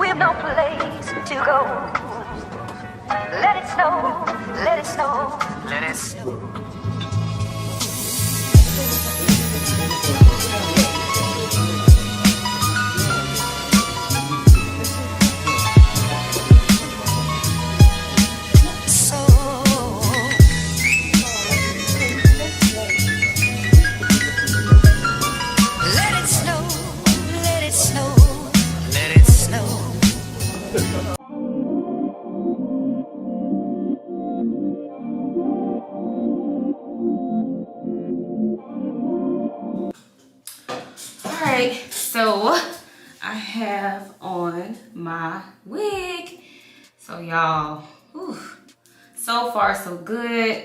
we've no place to go. Let it snow, let it snow, let it snow. Alright, so I have on my wig. So y'all, so far so good.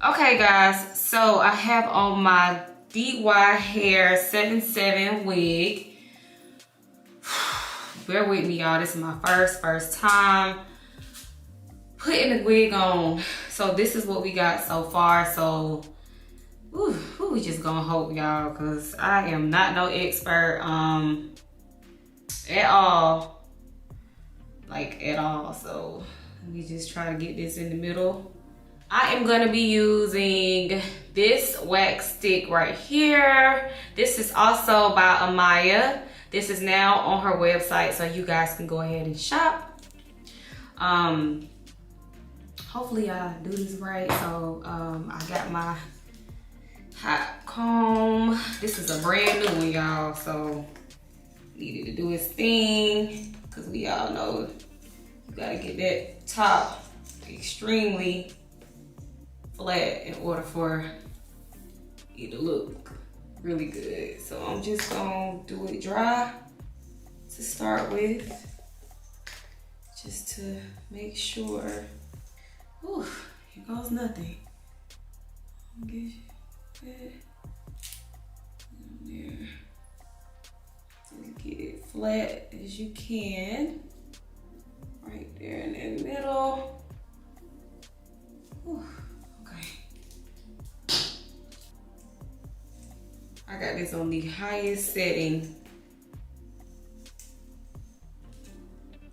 Okay guys, so I have on my DYHAIR777 wig. Bear with me y'all, this is my first time putting the wig on. So this is what we got so far. So we just gonna hope y'all, cause I am not no expert at all, like at all. So let me just try to get this in the middle. I am gonna be using this wax stick right here. This is also by Amaya. This is now on her website, so you guys can go ahead and shop. Hopefully I do this right. So I got my hot comb. This is a brand new one, y'all, so needed to do its thing, because we all know you gotta get that top extremely flat in order for it to look really good. So I'm just gonna do it dry to start with, just to make sure. Ooh, here goes nothing. There. Just get it flat as you can. Right there in the middle. Whew, okay. I got this on the highest setting.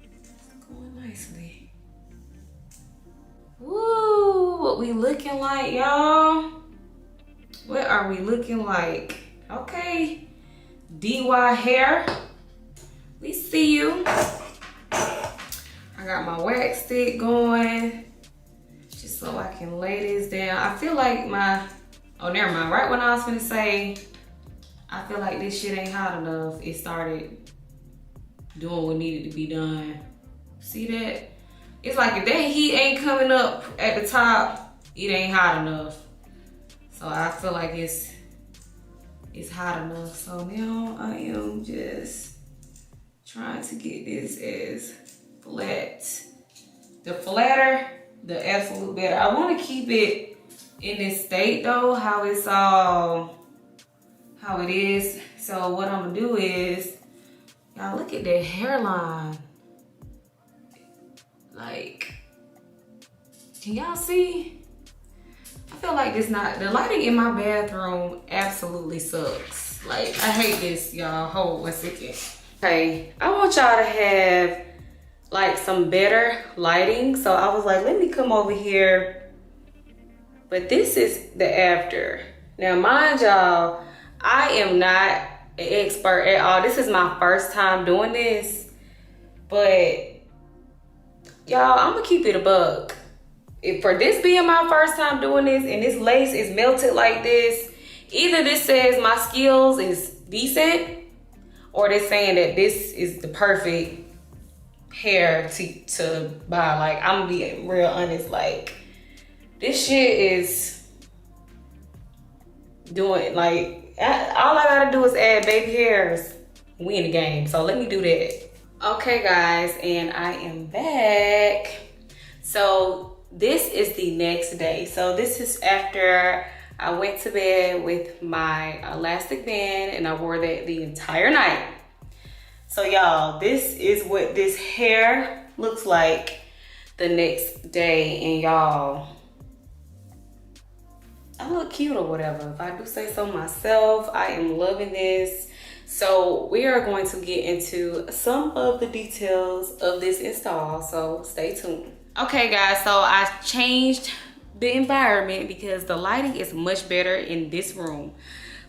It's going nicely. Woo, what we looking like, y'all? What are we looking like? Okay, DY hair, we see you. I got my wax stick going, just so I can lay this down. I feel like oh, never mind. Right when I was gonna say, I feel like this shit ain't hot enough, it started doing what needed to be done. See that? It's like if that heat ain't coming up at the top, it ain't hot enough. So I feel like it's hot enough. So now I am just trying to get this as flat. The flatter, the absolute better. I want to keep it in this state though, how it is. So what I'm gonna do is, y'all look at that hairline. Like, can y'all see? I feel like the lighting in my bathroom absolutely sucks. Like, I hate this, y'all. Hold 1 second. Okay, I want y'all to have like some better lighting. So I was like, let me come over here. But this is the after. Now, mind y'all, I am not an expert at all. This is my first time doing this. But y'all, I'm gonna keep it a buck. For this being my first time doing this and this lace is melted like this, either this says my skills is decent, or they're saying that this is the perfect hair to buy. Like, I'm gonna be real honest, like, this shit is doing, like, all I gotta do is add baby hairs. We in the game, so let me do that. Okay guys, and I am back. So this is the next day. So this is after I went to bed with my elastic band and I wore that the entire night. So y'all, this is what this hair looks like the next day. And y'all, I look cute or whatever. If I do say so myself, I am loving this. So we are going to get into some of the details of this install, so stay tuned. Okay guys, so I changed the environment because the lighting is much better in this room.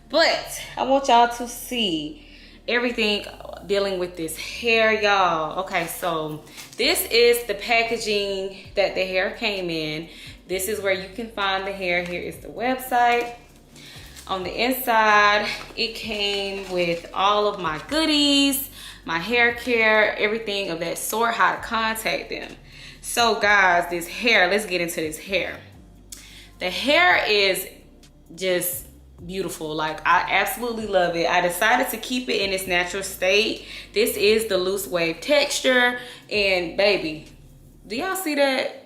But I want y'all to see everything dealing with this hair, y'all. Okay, so this is the packaging that the hair came in. This is where you can find the hair. Here is the website. On the inside, it came with all of my goodies, my hair care, everything of that sort, how to contact them. So guys, this hair, let's get into this hair. The hair is just beautiful. Like, I absolutely love it. I decided to keep it in its natural state. This is the loose wave texture, and baby, do y'all see that?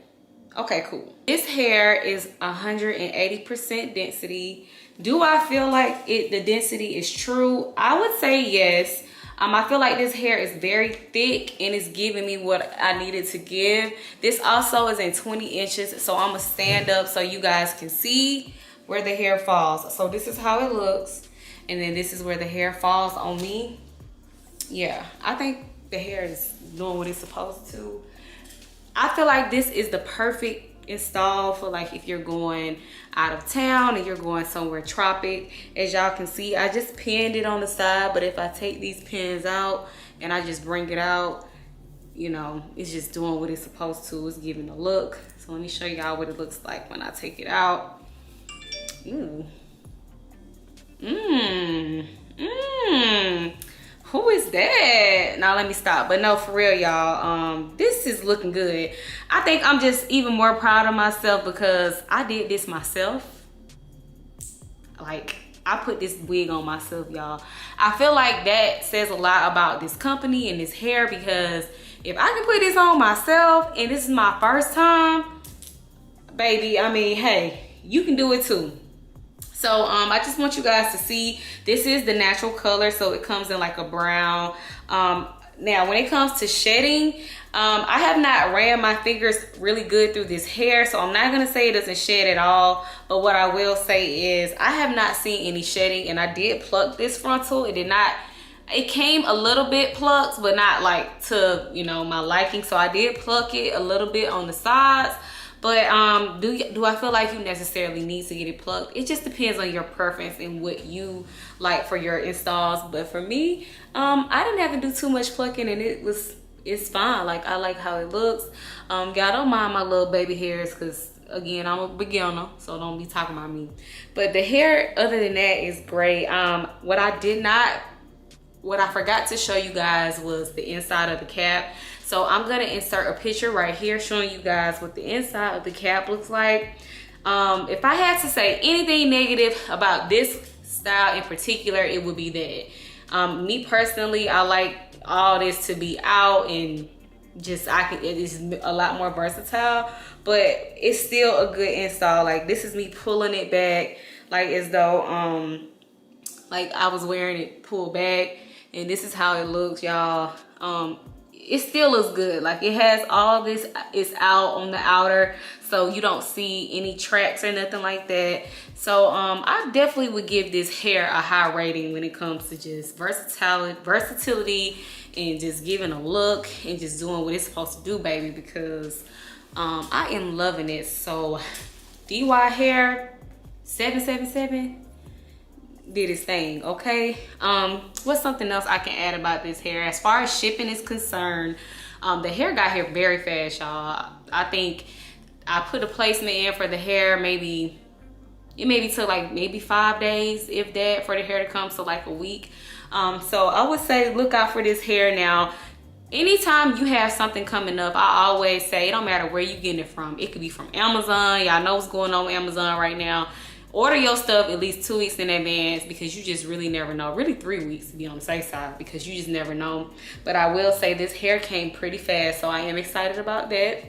Okay, cool. This hair is 180% density. Do I feel like the density is true? I would say yes. I feel like this hair is very thick and it's giving me what I needed to give. This also is in 20 inches, so I'm gonna stand up so you guys can see where the hair falls. So this is how it looks, and then this is where the hair falls on me. Yeah, I think the hair is doing what it's supposed to. I feel like this is the perfect install for, like, if you're going out of town and you're going somewhere tropic. As y'all can see, I just pinned it on the side, but if I take these pins out and I just bring it out, you know, it's just doing what it's supposed to. It's giving a look. So let me show y'all what it looks like when I take it out. Ooh. Who is that? Now let me stop. But no, for real, y'all, this is looking good. I think I'm just even more proud of myself because I did this myself. Like, I put this wig on myself, y'all. I feel like that says a lot about this company and this hair, because if I can put this on myself and this is my first time, baby, I mean, hey, you can do it too. So I just want you guys to see, this is the natural color, so it comes in like a brown. Now when it comes to shedding, I have not ran my fingers really good through this hair, so I'm not gonna say it doesn't shed at all, but what I will say is I have not seen any shedding, and I did pluck this frontal. It did not, it came a little bit plucked, but not like to, you know, my liking. So I did pluck it a little bit on the sides. But do I feel like you necessarily need to get it plucked? It just depends on your preference and what you like for your installs. But for me, I didn't have to do too much plucking, and it's fine. Like, I like how it looks. Y'all don't mind my little baby hairs, because again, I'm a beginner, so don't be talking about me. But the hair, other than that, is great. What I forgot to show you guys was the inside of the cap. So I'm gonna insert a picture right here showing you guys what the inside of the cap looks like. If I had to say anything negative about this style in particular, it would be that. Me personally, I like all this to be out, and just it is a lot more versatile, but it's still a good install. Like, this is me pulling it back, like as though like I was wearing it pulled back, and this is how it looks, y'all. It still looks good. Like, it has all this, it's out on the outer, so you don't see any tracks or nothing like that. So I definitely would give this hair a high rating when it comes to just versatility and just giving a look and just doing what it's supposed to do, baby, because I am loving it. So DYHAIR777 did his thing, okay? What's something else I can add about this hair? As far as shipping is concerned, the hair got here very fast, y'all. I think I put a placement in for the hair, it maybe took like maybe 5 days, if that, for the hair to come, so like a week. So I would say look out for this hair. Now, anytime you have something coming up, I always say it don't matter where you getting it from. It could be from Amazon. Y'all know what's going on with Amazon right now. Order your stuff at least 2 weeks in advance, because you just really never know. Really 3 weeks to be on the safe side, because you just never know. But I will say this hair came pretty fast, so I am excited about that.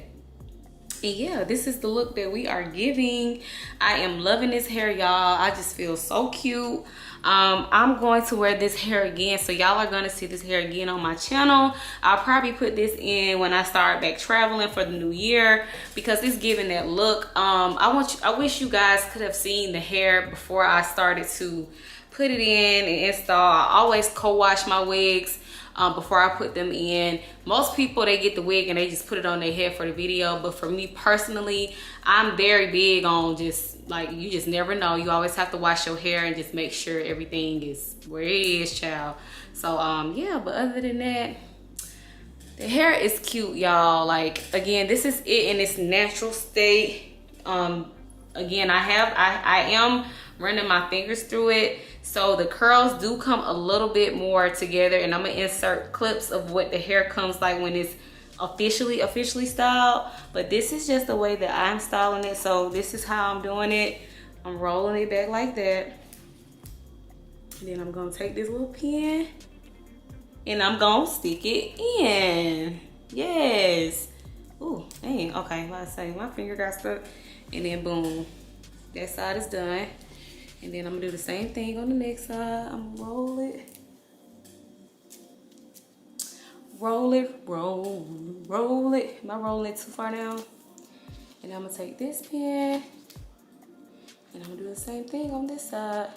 And yeah, this is the look that we are giving. I am loving this hair, y'all. I just feel so cute. I'm going to wear this hair again, so y'all are gonna see this hair again on my channel. I'll probably put this in when I start back traveling for the new year, because it's giving that look. I wish you guys could have seen the hair before I started to put it in and install. I always co-wash my wigs before I put them in. Most people, they get the wig and they just put it on their head for the video, but for me personally, I'm very big on just like, you just never know. You always have to wash your hair and just make sure everything is where it is, child. So yeah, but other than that, the hair is cute, y'all. Like, again, this is it in its natural state. Again, I am running my fingers through it, so the curls do come a little bit more together, and I'm gonna insert clips of what the hair comes like when it's officially styled. But this is just the way that I'm styling it, so this is how I'm doing it. I'm rolling it back like that, and then I'm gonna take this little pin and I'm gonna stick it in. Yes. Ooh, dang. Okay, let's say my finger got stuck, and then boom, that side is done. And then I'm gonna do the same thing on the next side. I'm gonna roll it. Roll it, roll it. Am I rolling it too far now? And I'm gonna take this pin and I'm gonna do the same thing on this side.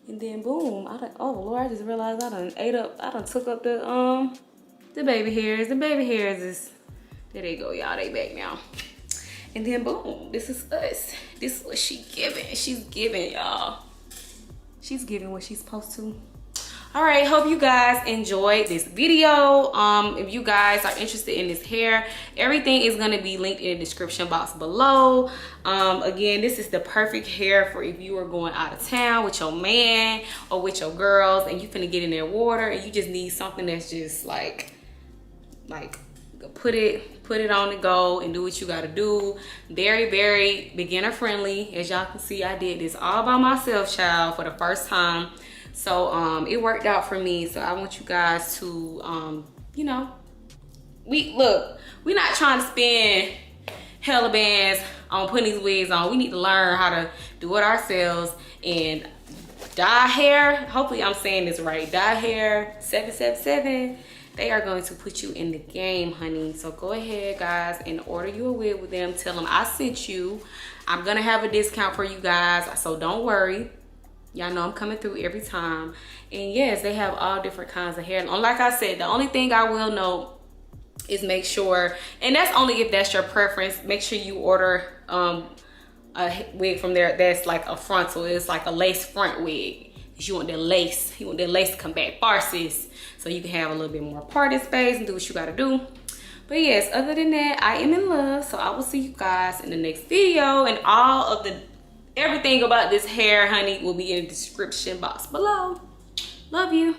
And then boom, oh Lord, I just realized I done took up the baby hairs. The baby hairs is, there they go, y'all, they back now. And then boom, this is us. This is what she giving. She's giving, y'all. She's giving what she's supposed to. All right, hope you guys enjoyed this video. If you guys are interested in this hair, everything is gonna be linked in the description box below. Again, this is the perfect hair for if you are going out of town with your man or with your girls and you finna get in their water and you just need something that's just like put it on the go and do what you gotta do. Very, very beginner friendly. As y'all can see, I did this all by myself, child, for the first time. So it worked out for me. So I want you guys to you know, we're not trying to spend hella bands on putting these wigs on. We need to learn how to do it ourselves. And DYHAIR, hopefully I'm saying this right, DYHAIR777, they are going to put you in the game, honey. So go ahead, guys, and order you a wig with them. Tell them I sent you. I'm gonna have a discount for you guys, so don't worry. Y'all know I'm coming through every time. And yes, they have all different kinds of hair. And like I said, the only thing I will note is make sure, and that's only if that's your preference, make sure you order a wig from there that's like a frontal. It's like a lace front wig. You want that lace, to come back far, sis, so you can have a little bit more party space and do what you gotta do. But yes, other than that, I am in love. So I will see you guys in the next video, and all of everything about this hair, honey, will be in the description box below. Love you.